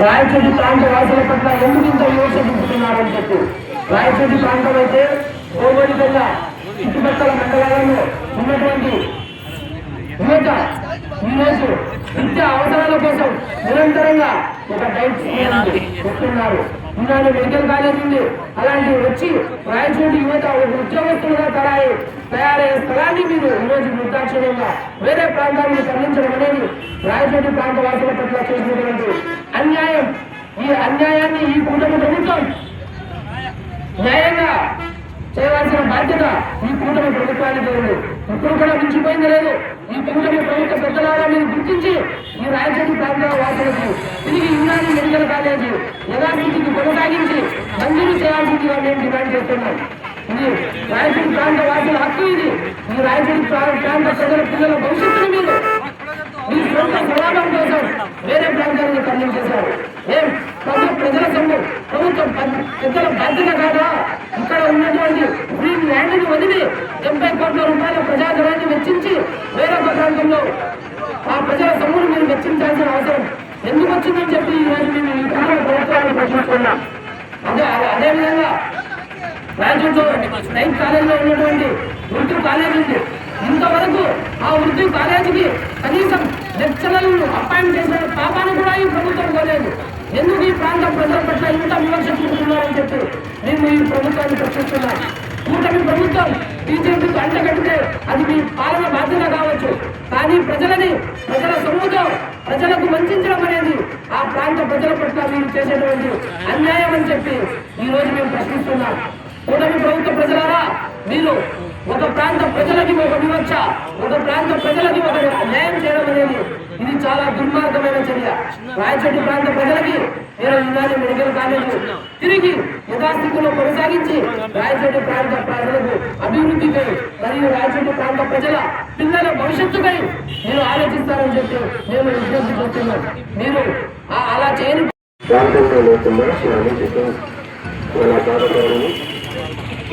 రాయచోటి ప్రాంత వాసుల పట్ల ఎందుకు ఇంత విమర్శ చూపుతున్నారని చెప్పి రాయచోటి ప్రాంతం అయితే ఓవరిగా చుట్టుపక్కల మండలాలలో ఉన్నటువంటి యువత ఈరోజు విద్య అవసరాల కోసం నిరంతరంగా ఒక డైట్ వస్తున్నారు. ఈనాడు మెడికల్ కాలేజ్ ఉంది. అలాంటి వచ్చి రాయచోటి యువత ఒక ఉద్యోగస్తులుగా తయారయ్యే స్థలాన్ని మీరు ఈరోజు నిర్దాక్షిణ్యంగా వేరే ప్రాంతాలను తరలించడం అనేది రాయచోటి ప్రాంత వాసుల పట్ల చేసినటువంటి అన్యాయం. ఈ అన్యాయాన్ని ఈ కూటమి ప్రభుత్వం న్యాయంగా చేయవలసిన బాధ్యత ఈ కూటమి ప్రభుత్వానికి ఉంది. ఇప్పుడు కూడా మించిపోయింది లేదు. ఈ కూటమి ప్రభుత్వ పెద్దలారా మీరు గుర్తించి ఈ రాయచోటి ప్రాంత వాసులకు తిరిగి యునాని మెడికల్ కాలేజీ యథాస్థితికి కొనసాగించి మంజూరు చేయాల్సిందిగా మేము డిమాండ్ చేస్తున్నాం. ఇది రాయచోటి ప్రాంత వాసుల హక్కు. ఇది ఈ రాయచోటి ప్రాంత ప్రజల పిల్లల భవిష్యత్తును మీరు మీ సొంత స్వలాభం కోసం వేరే ప్రాంతాలను తరలించేశారు. ప్రజల సొమ్ము ప్రభుత్వం పెద్దల బాధ్యత కాదా? ఇక్కడ ఉన్నటువంటి ఫ్రీ ల్యాండ్ని వదిలి 70 కోట్ల రూపాయల ప్రజాధనాన్ని వెచ్చించి వేరొక ప్రాంతంలో ఆ ప్రజల సొమ్మును మీరు వెచ్చించాల్సిన అవసరం ఎందుకు వచ్చిందని చెప్పి ఈ రోజు మేము ఈ ప్రభుత్వాన్ని ప్రశ్నిస్తున్నాం. అదేవిధంగా రాయచోటిలో నైట్ కాలేజీలో ఉన్నటువంటి ఉర్దూ కాలేజీ ఉంది. ఇంతవరకు ఆ ఉర్దూ కాలేజీకి కనీసం లెక్చరర్లను అపాయింట్ చేసిన పాపాన్ని కూడా ఈ ప్రభుత్వం కోలేదు. ఎందుకు ఈ ప్రాంతం ప్రజల పట్ల ఇంత విమర్శ చూపుతున్నారని చెప్పి మేము ఈ ప్రభుత్వాన్ని ప్రశ్నిస్తున్నాం. కూటమి ప్రభుత్వం బీజేపీకి అంటగడితే అది మీ పాలన బాధ్యత కావచ్చు, కానీ ప్రజల సొమ్ముతో ప్రజలకు వంచడం అనేది ఆ ప్రాంత ప్రజల పట్ల మీరు చేసేటువంటి అన్యాయం అని చెప్పి ఈ రోజు మేము ప్రశ్నిస్తున్నాం. కూటమి ప్రభుత్వ ప్రజలారా, మీరు ఒక ప్రాంత ప్రజలకి ఒక వివక్ష, ఒక ప్రాంత ప్రజలకి ఒక న్యాయం చేయడం అనేది ఇది చాలా దుర్మార్గమైన చర్య. రాయచోటి ప్రాంత ప్రజలకి మీరు యునాని మెడికల్ కాలేజ్ తిరిగి యథాస్థితిలో కొనసాగించి రాయచోటి ప్రాంత ప్రజలకు అభివృద్ధికై మరియు రాయచోటి ప్రాంత ప్రజల పిల్లల భవిష్యత్తుకై మీరు ఆలోచిస్తారని చెప్పి మేము విజ్ఞప్తి చేస్తున్నాం. మీరు అలా చేయని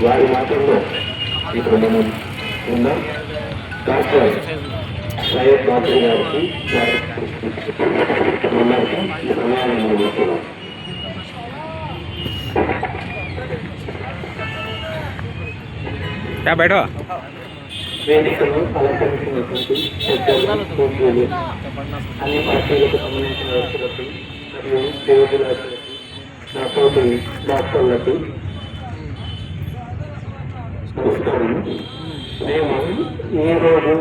వారి మాటల్లో ఇప్పుడు మనం ఉన్నాం. డాక్టర్ సయ్యద్ బాబు గారికి అందరికీ ఈ సమయాన్ని మనం ఇస్తున్నాం. వేదికను అలంకరించినటువంటి పెద్దలు, పూజలు, అన్ని పార్టీలకు సంబంధించిన వ్యక్తులకు మరియు దేవుడులకు, నాతోటి డాక్టర్లకు నమస్కారం. మేము ఈరోజు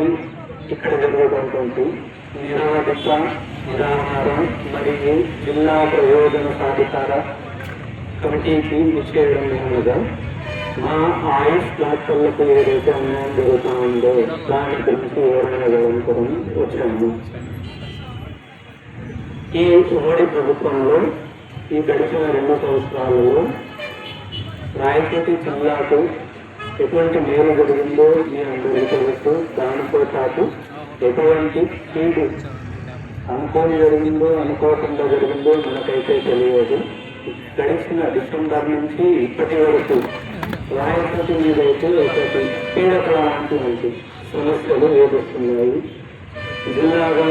ఇక్కడ జరుగుతున్నటువంటి నిరాహారం మరియు జిల్లా ప్రయోజన సాధికార కమిటీకి ఇచ్చేయడం మీద మా ఆయుష్ డాక్టర్లకు ఏదైతే అన్యాయం జరుగుతూ ఉందో దాని గురించి వివరణ జరుగుతాం వచ్చాము. ఈ ఉమ్మడి ప్రభుత్వంలో ఈ గడిచిన 2 సంవత్సరాలలో రాయచోటి జిల్లాకు ఎటువంటి మేలు జరిగిందో మీ అందరికీ తెలుసు. దానితో పాటు ఎటువంటి కీడు అనుకోని జరిగిందో అనుకోకుండా జరిగిందో మనకైతే తెలియదు. గడిచిన డిసెంబర్ నుంచి ఇప్పటి వరకు రాయచోటి మీద అయితే ఒకటి పీడకల లాంటి సమస్యలు ఏర్పడుతున్నాయి. జిల్లాగా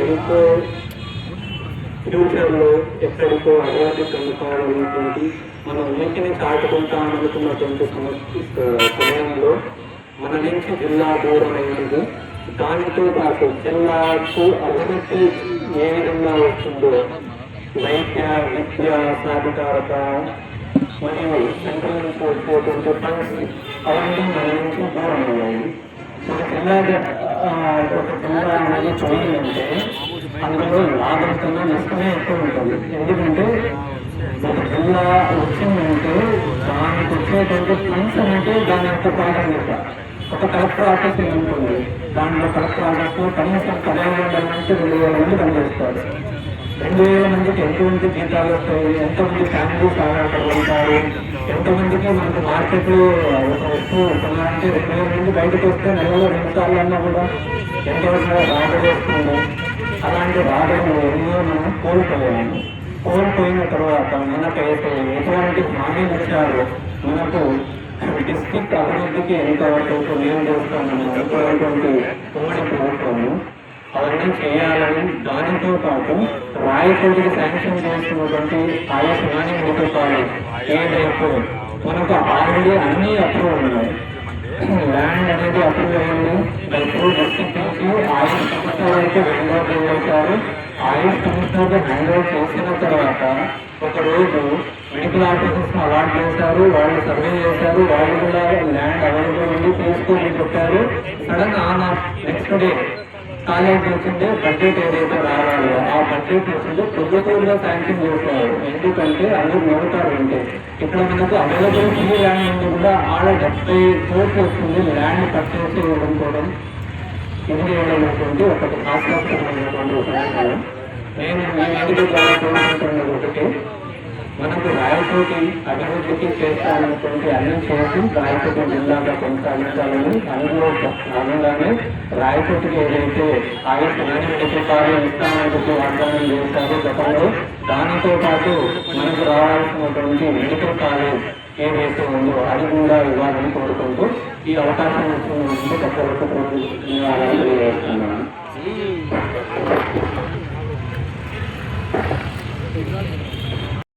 ఎంతో ఫ్యూచర్లో ఎక్కడికో అభివృద్ధి కనుకోవాలనేటువంటి మనం ఉనికిని చాటుకుంటామనుకున్నటువంటి సమయంలో మన నుంచి జిల్లా దూరమైనది. దానితో పాటు జిల్లాకు అభివృద్ధి ఏ విధంగా వస్తుందో వైద్య, విద్య, సాధికారత మరియు సెంట్రల్ నుంచి వచ్చేటువంటి ఫండ్స్ అవన్నీ మన నుంచి దూరం ఉన్నాయి. ఒక జిల్లా అనేది చూడాలంటే అందులో లాభం కన్నా నష్టమే ఎక్కువ ఉంటుంది. ఎందుకంటే ఒక జిల్లా వచ్చిందంటే దానికి వచ్చేటువంటి ఫండ్స్ అంటే దాని యొక్క ప్రాధాన్యత. ఒక కలెక్టర్ ఆఫీస్ ఉంటుంది, దాంట్లో కలెక్టర్ ఆఫీస్లో కనీసం 15,000 నుంచి 2,000 మంది పనిచేస్తారు. 2,000 మందికి ఎంతమంది జీతాలు వస్తాయి, ఎంతమంది ఫ్యామిలీస్ ఆధారపడుతుంటారు, ఎంతమందికి మనకు మార్కెట్లో ఒక వస్తువు కొనాలంటే 2,000 మంది బయటకు వస్తే నెలలో 2 సార్లు అన్నా కూడా ఎంతవరకు రాబడి వస్తుంది. అలాంటి రాబడిని ఎన్నో మనం కోల్పోయిన తర్వాత మనకైతే ఎటువంటి హామీలు ఇచ్చారు, మనకు డిస్ట్రిక్ట్ అభివృద్ధికి ఎంతవరకు మేలు చేస్తామని అనుకున్నటువంటి ఉమ్మడి ప్రభుత్వము అవన్నీ చేయాలని, దానితో పాటు రాయచోటికి శాంక్షన్ చేస్తున్నటువంటి ఆయుష్మాని మెడికల్ కాలేజ్ ఏదైతే మనకు ఆల్రెడీ అన్ని అప్రూవ్ ఉన్నాయి. ల్యాండ్ అనేది అప్రూవ్ అయింది. ఇప్పుడు డిస్ట్రిక్ట్ నుంచి ఆయుష్ కమిషనర్ వరకు హ్యాండ్ చేశారు. ఆయుష్ కమిషనర్ హ్యాండ్ ఓవర్ చేసిన తర్వాత ఒక రోజు మెడికల్ ఆఫీసర్స్ అలాట్ చేశారు. వాళ్ళు సర్వే చేశారు. వాళ్ళు కూడా ల్యాండ్ అవైలబుల్ ఉంది తీసుకొని పెట్టారు. Sudden on next day college వచ్చింది. బడ్జెట్ ఏదైతే రావాలో ఆ బడ్జెట్ వచ్చిందో ప్రభుత్వంగా శాంక్షన్ చేస్తారు. ఎందుకంటే అందరూ నమ్ముతారు. అంటే ఇక్కడ మనకు అవైలబుల్ ఫ్రీ ల్యాండ్ ఉంది కూడా ఆడ 70 కోట్లు వస్తుంది ల్యాండ్ పర్చేస్ చేయడం కూడా. ఇది చేయడం ఒకటి ఆశ్చర్యమైనటువంటి సమస్య. నేను మీ వేదిక ద్వారా కోరుకుంటున్నది ఒకటి, మనకు రాయచోటి అభివృద్ధికి చేస్తానటువంటి అన్ని చేసి రాయచోటి జిల్లాగా కొనసాగించాలని, అందులో భాగంగానే రాయచోటికి ఏదైతే ఆయుష్ మెడికల్ కాలేజ్ ఇస్తామని చెప్పి వాగ్దానం చేశారు గతంలో, దానితో పాటు మనకు రావాల్సినటువంటి మెడికల్ కాలేజ్ ఏదైతే ఉందో అది కూడా ఇవ్వాలని కోరుకుంటూ ఈ అవకాశం ఇచ్చినందుకు ప్రతి ఒక్కరికి ధన్యవాదాలు తెలియజేస్తున్నాను.